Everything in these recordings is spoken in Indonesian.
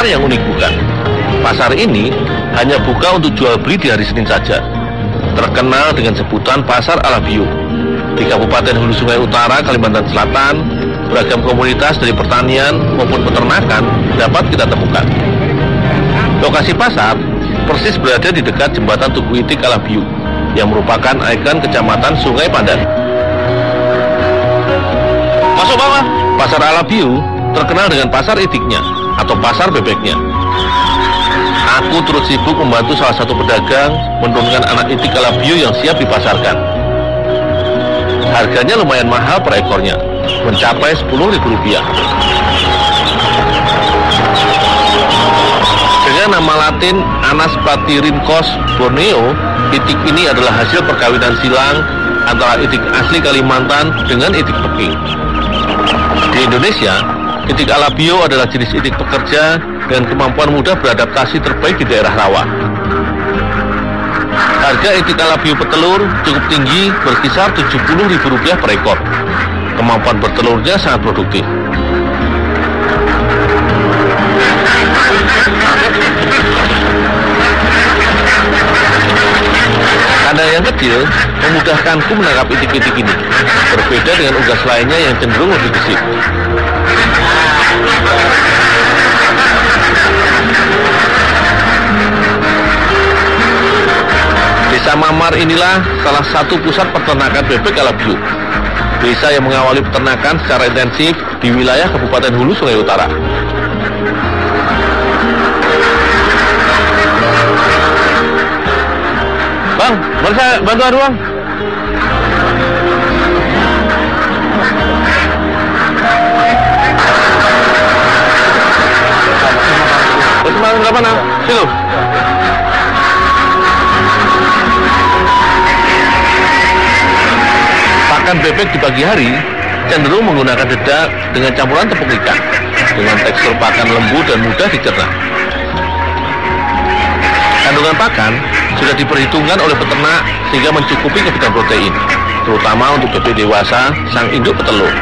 Yang unik bukan? Pasar ini hanya buka untuk jual beli di hari Senin saja. Terkenal dengan sebutan Pasar Alabio. Di Kabupaten Hulu Sungai Utara, Kalimantan Selatan, beragam komunitas dari pertanian maupun peternakan dapat kita temukan. Lokasi pasar persis berada di dekat jembatan Tugu Itik Alabio yang merupakan ikon Kecamatan Sungai Pandan. Masuk bawah. Pasar Alabio terkenal dengan pasar itiknya atau pasar bebeknya. Aku turut sibuk membantu salah satu pedagang menurunkan anak itik Alabio yang siap dipasarkan. Harganya lumayan mahal per ekornya, mencapai Rp10.000. Dengan nama latin Anas platyrhynchos borneo, itik ini adalah hasil perkawinan silang antara itik asli Kalimantan dengan itik Peking. Di Indonesia, itik Alabio adalah jenis itik pekerja dengan kemampuan mudah beradaptasi terbaik di daerah rawa. Harga itik Alabio petelur cukup tinggi, berkisar Rp70.000 per ekor. Kemampuan bertelurnya sangat produktif. Kandang yang kecil memudahkanku menangkap itik-itik ini, berbeda dengan unggas lainnya yang cenderung lebih gesit. Desa Mamar inilah salah satu pusat peternakan bebek Alabio. Desa yang mengawali peternakan secara intensif di wilayah Kabupaten Hulu Sungai Utara. Bang, boleh saya bantu adu bang? Semangat berapa nak? Situ. Pakan bebek di pagi hari cenderung menggunakan dedak dengan campuran tepung ikan dengan tekstur pakan lembut dan mudah dicerna. Kandungan pakan sudah diperhitungkan oleh peternak sehingga mencukupi kebutuhan protein, terutama untuk bebek dewasa sang induk petelur.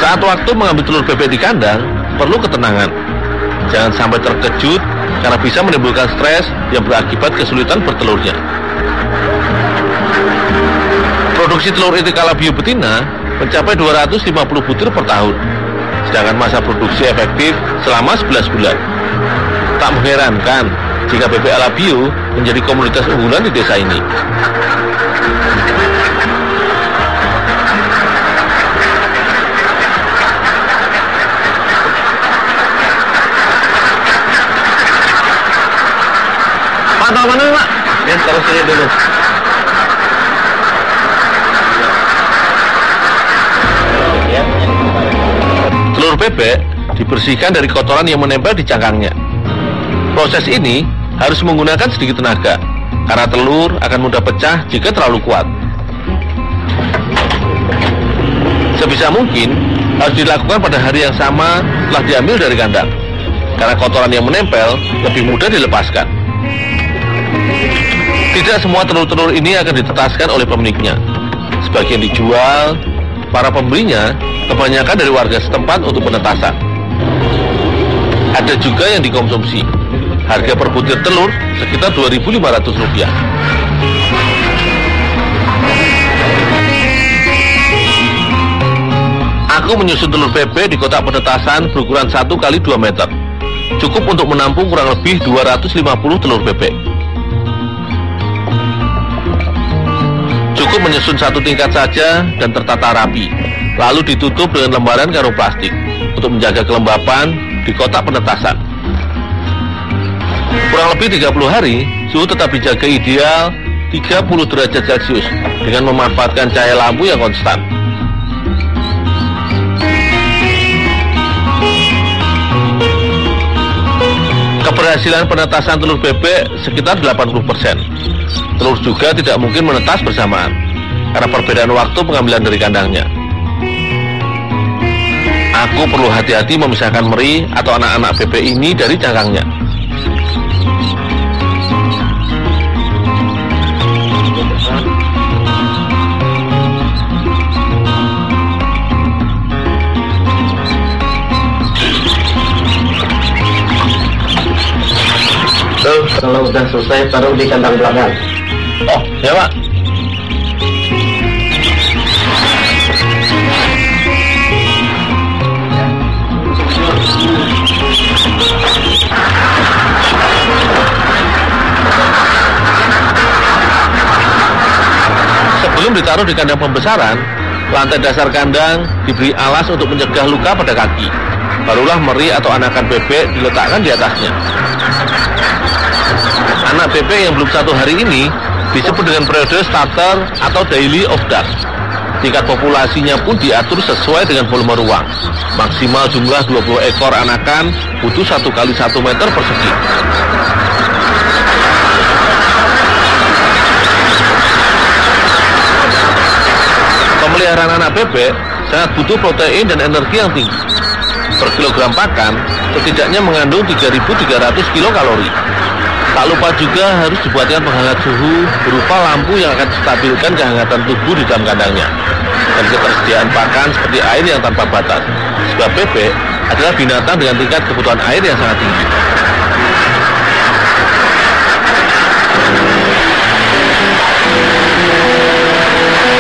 Saat waktu mengambil telur bebek di kandang, perlu ketenangan. Jangan sampai terkejut karena bisa menimbulkan stres yang berakibat kesulitan bertelurnya. Produksi telur itik Alabio betina mencapai 250 butir per tahun, sedangkan masa produksi efektif selama 11 bulan. Tak mengherankan jika bebek Alabio menjadi komoditas unggulan di desa ini. Pak, mana Pak? Ya, taruh sini dulu. Telur bebek dibersihkan dari kotoran yang menempel di cangkangnya. Proses ini harus menggunakan sedikit tenaga, karena telur akan mudah pecah jika terlalu kuat. Sebisa mungkin harus dilakukan pada hari yang sama setelah diambil dari kandang, karena kotoran yang menempel lebih mudah dilepaskan. Tidak semua telur-telur ini akan ditetaskan oleh pemiliknya. Sebagian dijual, para pembelinya kebanyakan dari warga setempat untuk penetasan. Ada juga yang dikonsumsi. Harga per butir telur sekitar Rp2.500. Aku menyusun telur bebek di kotak penetasan berukuran 1 x 2 meter. Cukup untuk menampung kurang lebih 250 telur bebek. Cukup menyusun satu tingkat saja dan tertata rapi, lalu ditutup dengan lembaran karung plastik untuk menjaga kelembapan di kotak penetasan. Kurang lebih 30 hari, suhu tetap dijaga ideal 30 derajat Celcius dengan memanfaatkan cahaya lampu yang konstan. Keberhasilan penetasan telur bebek sekitar 80%. Telur juga tidak mungkin menetas bersamaan karena perbedaan waktu pengambilan dari kandangnya. Aku perlu hati-hati memisahkan meri atau anak-anak bebek ini dari cangkangnya. Tuh, kalau udah selesai taruh di kandang belakang. Oh, ya Pak. Sebelum ditaruh di kandang pembesaran, lantai dasar kandang diberi alas untuk mencegah luka pada kaki. Barulah meri atau anakan bebek diletakkan di atasnya. Anak bebek yang belum 1 hari ini disebut dengan periode starter atau daily of duck. Tingkat populasinya pun diatur sesuai dengan volume ruang. Maksimal jumlah 20 ekor anakan butuh 1 kali 1 meter persegi. Pemeliharaan anak bebek sangat butuh protein dan energi yang tinggi. Per kilogram pakan setidaknya mengandung 3.300 kilokalori. Tak lupa juga harus dibuatkan penghangat suhu berupa lampu yang akan stabilkan kehangatan tubuh di dalam kandangnya. Dan ketersediaan pakan seperti air yang tanpa batas. Sebab bebek adalah binatang dengan tingkat kebutuhan air yang sangat tinggi.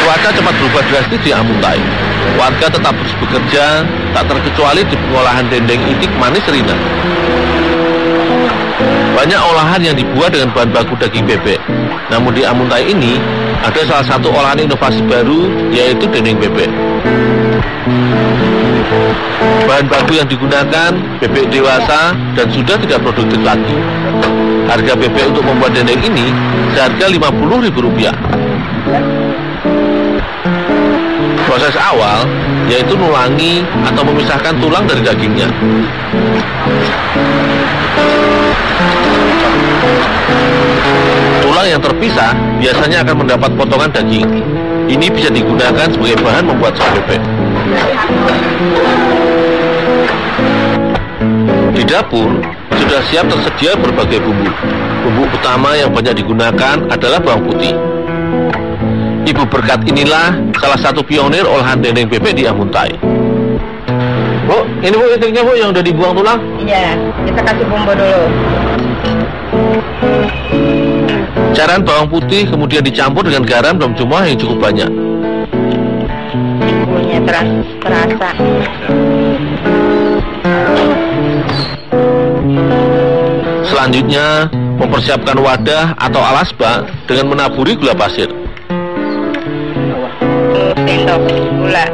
Cuaca cepat berubah drastis di Amuntai. Warga tetap terus bekerja, tak terkecuali di pengolahan dendeng itik manis Rina. Banyak olahan yang dibuat dengan bahan baku daging bebek. Namun di Amuntai ini ada salah satu olahan inovasi baru, yaitu dendeng bebek. Bahan baku yang digunakan bebek dewasa dan sudah tidak produktif lagi. Harga bebek untuk membuat dendeng ini seharga Rp50.000. Proses awal yaitu nulangi atau memisahkan tulang dari dagingnya. Tulang yang terpisah biasanya akan mendapat potongan daging. Ini bisa digunakan sebagai bahan membuat sop bebek. Di dapur sudah siap tersedia berbagai bumbu. Bumbu utama yang banyak digunakan adalah bawang putih. Ibu Berkat inilah salah satu pionir olahan dendeng bebek di Amuntai. Bu, ini Bu itiknya Bu yang udah dibuang tulang? Iya, kita kasih bumbu dulu. Cairan bawang putih kemudian dicampur dengan garam dalam jumlah yang cukup banyak. Bumbunya terasa. Selanjutnya, mempersiapkan wadah atau alas bak dengan menaburi gula pasir. Sendok gula.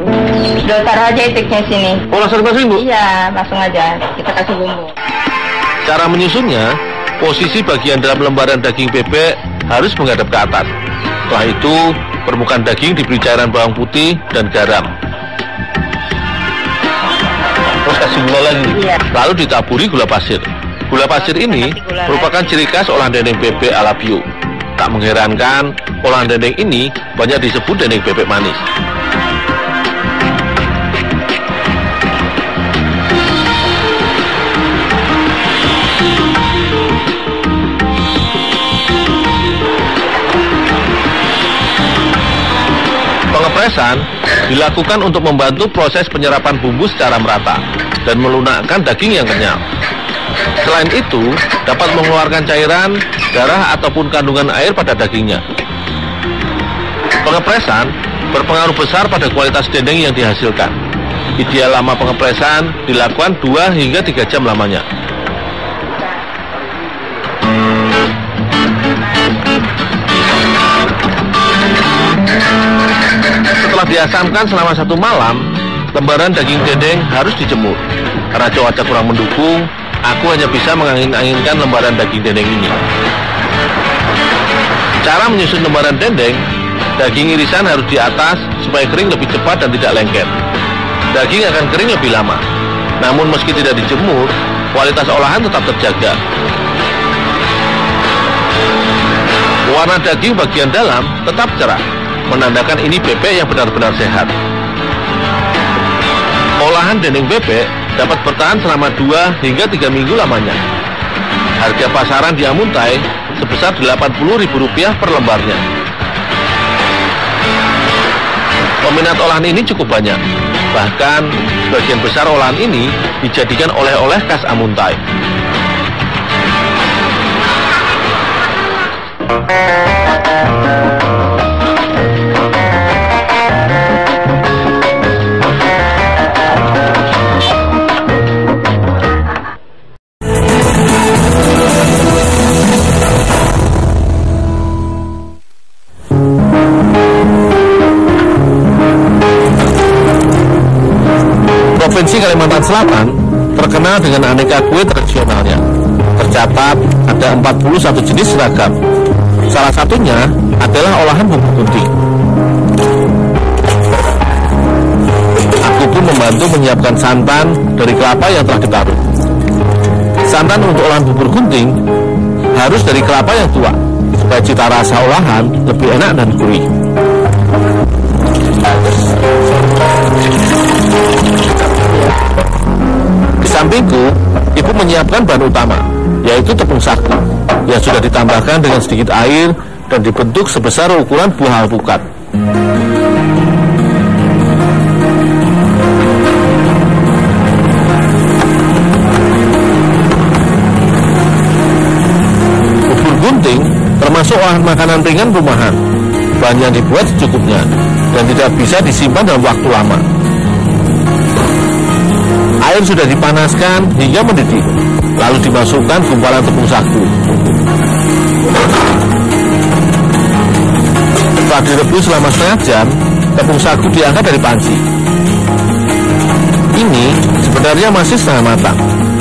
Udah taruh aja itiknya sini. Oh, langsung dimasukin Bu? Iya, langsung aja. Kita kasih bumbu. Cara menyusunnya, posisi bagian dalam lembaran daging bebek harus menghadap ke atas. Setelah itu, permukaan daging diberi cairan bawang putih dan garam. Terus kasih gula lagi. Iya. Lalu ditaburi gula pasir. Gula pasir ini merupakan ciri khas olahan dendeng bebek ala bio. Tak mengherankan, olahan dendeng ini banyak disebut dendeng bebek manis. Pengepresan dilakukan untuk membantu proses penyerapan bumbu secara merata dan melunakkan daging yang kenyal. Selain itu, dapat mengeluarkan cairan, darah ataupun kandungan air pada dagingnya. Pengepresan berpengaruh besar pada kualitas dendeng yang dihasilkan. Ideal lama pengepresan dilakukan 2 hingga 3 jam lamanya. Setelah diasamkan selama 1 malam, lembaran daging dendeng harus dijemur. Karena cuaca kurang mendukung, aku hanya bisa mengangin-anginkan lembaran daging dendeng ini. Cara menyusun lembaran dendeng, daging irisan harus di atas supaya kering lebih cepat dan tidak lengket. Daging akan kering lebih lama. Namun meski tidak dijemur, kualitas olahan tetap terjaga. Warna daging bagian dalam tetap cerah, menandakan ini bebek yang benar-benar sehat. Olahan dendeng bebek dapat bertahan selama 2 hingga 3 minggu lamanya. Harga pasaran di Amuntai sebesar Rp80.000 per lembarnya. Peminat olahan ini cukup banyak. Bahkan sebagian besar olahan ini dijadikan oleh-oleh khas Amuntai. Provinsi Kalimantan Selatan terkenal dengan aneka kue tradisionalnya. Tercatat ada 41 jenis seragam. Salah satunya adalah olahan bubur gunting. Aku pun membantu menyiapkan santan dari kelapa yang telah diparut. Santan untuk olahan bubur gunting harus dari kelapa yang tua, supaya cita rasa olahan lebih enak dan gurih. Di sampingku, ibu menyiapkan bahan utama, yaitu tepung sagu, yang sudah ditambahkan dengan sedikit air dan dibentuk sebesar ukuran buah alpukat. Bubur gunting termasuk olahan makanan ringan rumahan. Bahan yang dibuat secukupnya dan tidak bisa disimpan dalam waktu lama. Air sudah dipanaskan hingga mendidih, lalu dimasukkan gumpalan tepung sagu. Setelah direbus selama setengah jam, tepung sagu diangkat dari panci. Ini sebenarnya masih setengah matang.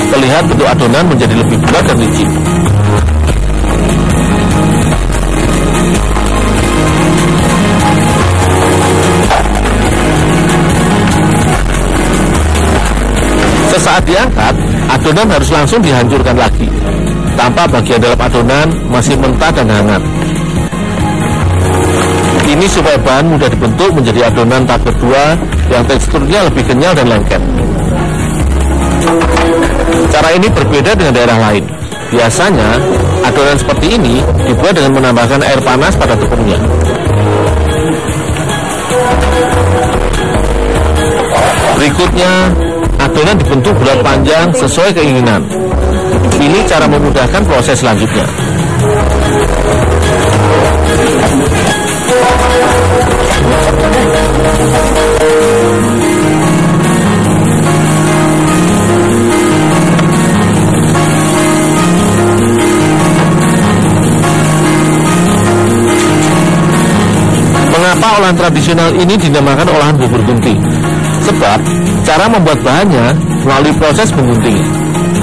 Terlihat bentuk adonan menjadi lebih bulat dan licin. Sesaat diangkat, adonan harus langsung dihancurkan lagi, tanpa bagian dalam adonan masih mentah dan hangat. Ini supaya bahan mudah dibentuk menjadi adonan tahap kedua yang teksturnya lebih kenyal dan lengket. Cara ini berbeda dengan daerah lain. Biasanya, adonan seperti ini dibuat dengan menambahkan air panas pada tepungnya. Berikutnya, adonan dibentuk bulat panjang sesuai keinginan. Ini cara memudahkan proses selanjutnya. Mengapa olahan tradisional ini dinamakan olahan bubur gunting? Sebab cara membuat bahannya melalui proses menggunting.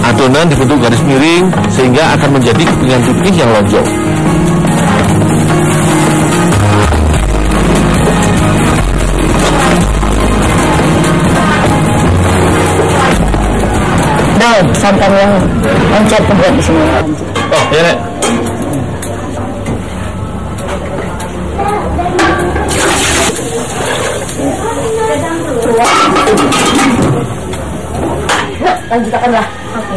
Adonan dibentuk garis miring sehingga akan menjadi kepingan pipih yang lonjong. Daun santan yang loncat buat di sini. Oh, iya, Nek. Lanjutkanlah. Oke.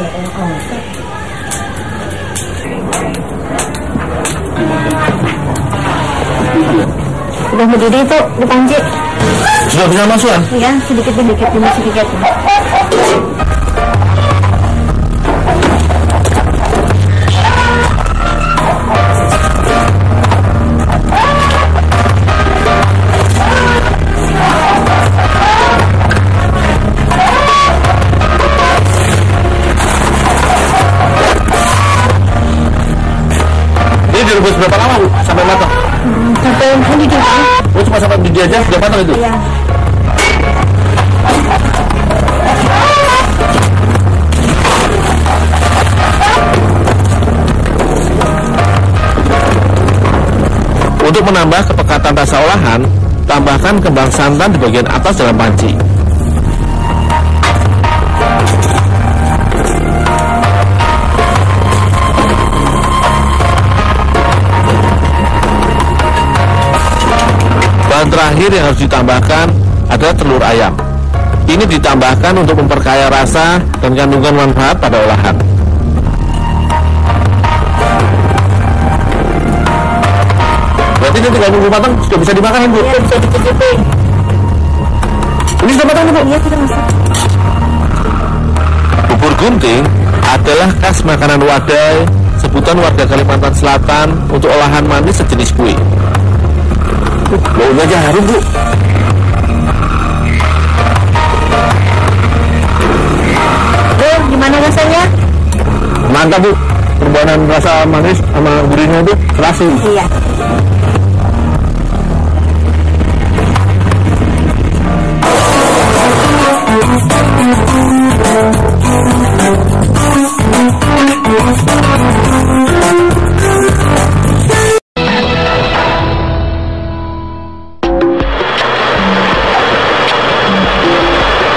Sudah mendidih itu di panci. Sudah bisa masuk kan? Iya, sedikit-sedikit ini sedikit. Direbus berapa lama, Bu? Sampai matang? Sampai mendidih. Oh, cuma sampai mendidih aja sudah matang itu? Iya. Untuk menambah kepekatan rasa olahan, tambahkan kembang santan di bagian atas dalam panci. Bahan terakhir yang harus ditambahkan adalah telur ayam. Ini ditambahkan untuk memperkaya rasa dan kandungan manfaat pada olahan. Berarti ini 3 minggu matang sudah bisa dimakan ya Bu? Iya, bisa dicicipi. Ini sudah matang Bu? Iya, sudah masak. Bubur gunting adalah khas makanan Wadai, sebutan warga Kalimantan Selatan untuk olahan manis sejenis kue. Baunya aja harum Bu. Gimana rasanya? Mantap Bu. Perpaduan rasa manis sama gurihnya itu terasa. Iya.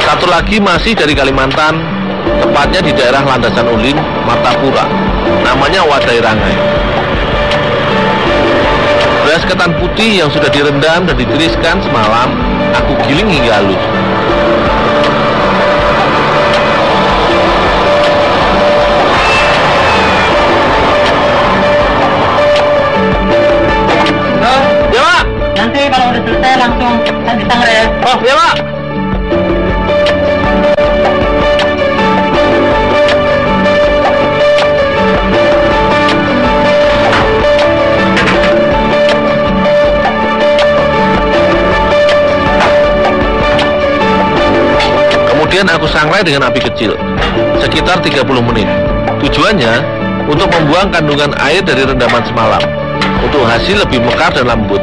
Satu lagi masih dari Kalimantan, tepatnya di daerah Landasan Ulin, Martapura. Namanya Wadai Rangai. Beras ketan putih yang sudah direndam dan ditiriskan semalam, aku giling hingga halus. Ya Pak. Nanti kalau udah selesai langsung di sangrai ya. Oh ya Pak. Kemudian aku sangrai dengan api kecil, sekitar 30 menit. Tujuannya untuk membuang kandungan air dari rendaman semalam, untuk hasil lebih mekar dan lembut.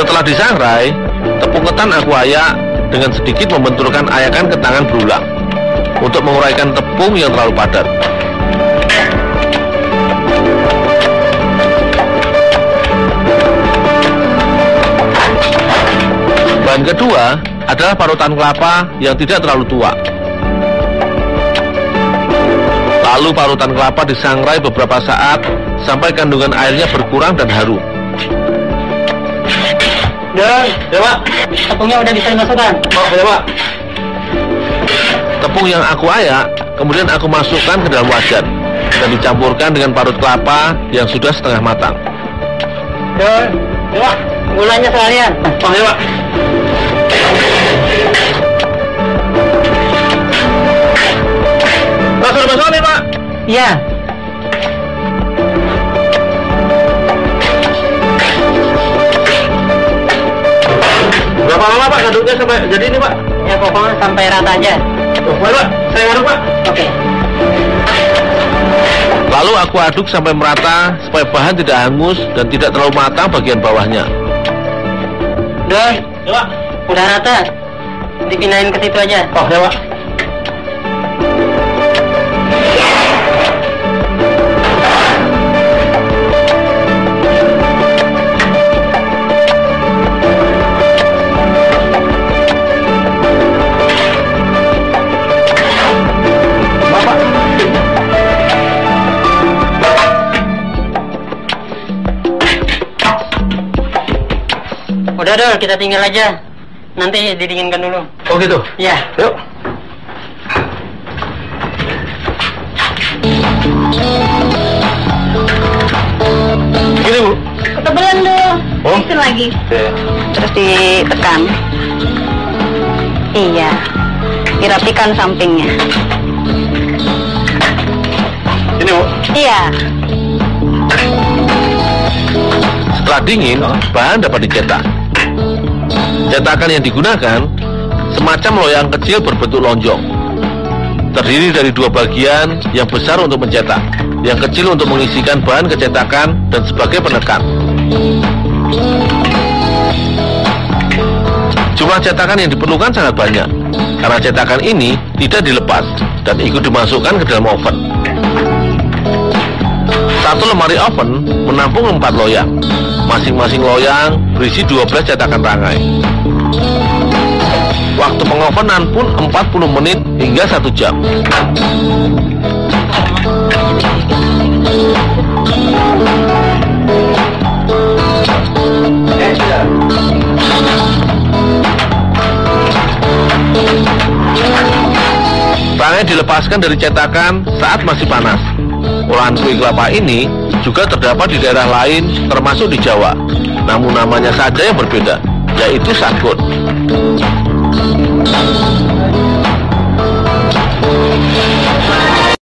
Setelah disangrai, tepung ketan aku ayak dengan sedikit membenturkan ayakan ke tangan berulang untuk menguraikan tepung yang terlalu padat. Bahan kedua adalah parutan kelapa yang tidak terlalu tua. Lalu parutan kelapa disangrai beberapa saat sampai kandungan airnya berkurang dan harum. Dan, ya Pak. Tepungnya udah bisa dimasukkan. Oh, ya Pak. Tepung yang aku ayak kemudian aku masukkan ke dalam wajan dan dicampurkan dengan parut kelapa yang sudah setengah matang. Dan, ya Pak. Gulanya sekalian. Oh, ya Pak. Masuk nih Pak. Iya. Berapa lama Pak ngaduknya sampai jadi ini Pak? Ya pokoknya sampai rata aja. Oh, boleh Pak. Saya ngaduk Pak. Oke. Lalu aku aduk sampai merata supaya bahan tidak hangus dan tidak terlalu matang bagian bawahnya. Don, Ya Pak. udah rata. Dipindahin ke situ aja. Oh, ya Pak. Udah Dol, kita tinggal aja. Nanti didinginkan dulu. Oh gitu. Iya. Yuk. Gini Bu. Ketebelan dong. Oh. Itu lagi. Oke. Terus ditekan. Iya. Dirapikan sampingnya. Ini Bu. Iya. Setelah dingin, bahan dapat dicetak. Cetakan yang digunakan semacam loyang kecil berbentuk lonjong. Terdiri dari dua bagian, yang besar untuk mencetak, yang kecil untuk mengisikan bahan kecetakan dan sebagai penekan. Jumlah cetakan yang diperlukan sangat banyak, karena cetakan ini tidak dilepas dan ikut dimasukkan ke dalam oven. Satu lemari oven menampung 4 loyang. Masing-masing loyang berisi 12 cetakan rangai. Waktu pengovenan pun 40 menit hingga 1 jam. Rangai dilepaskan dari cetakan saat masih panas. Olahan kue kelapa ini juga terdapat di daerah lain termasuk di Jawa, namun namanya saja yang berbeda, yaitu sagut.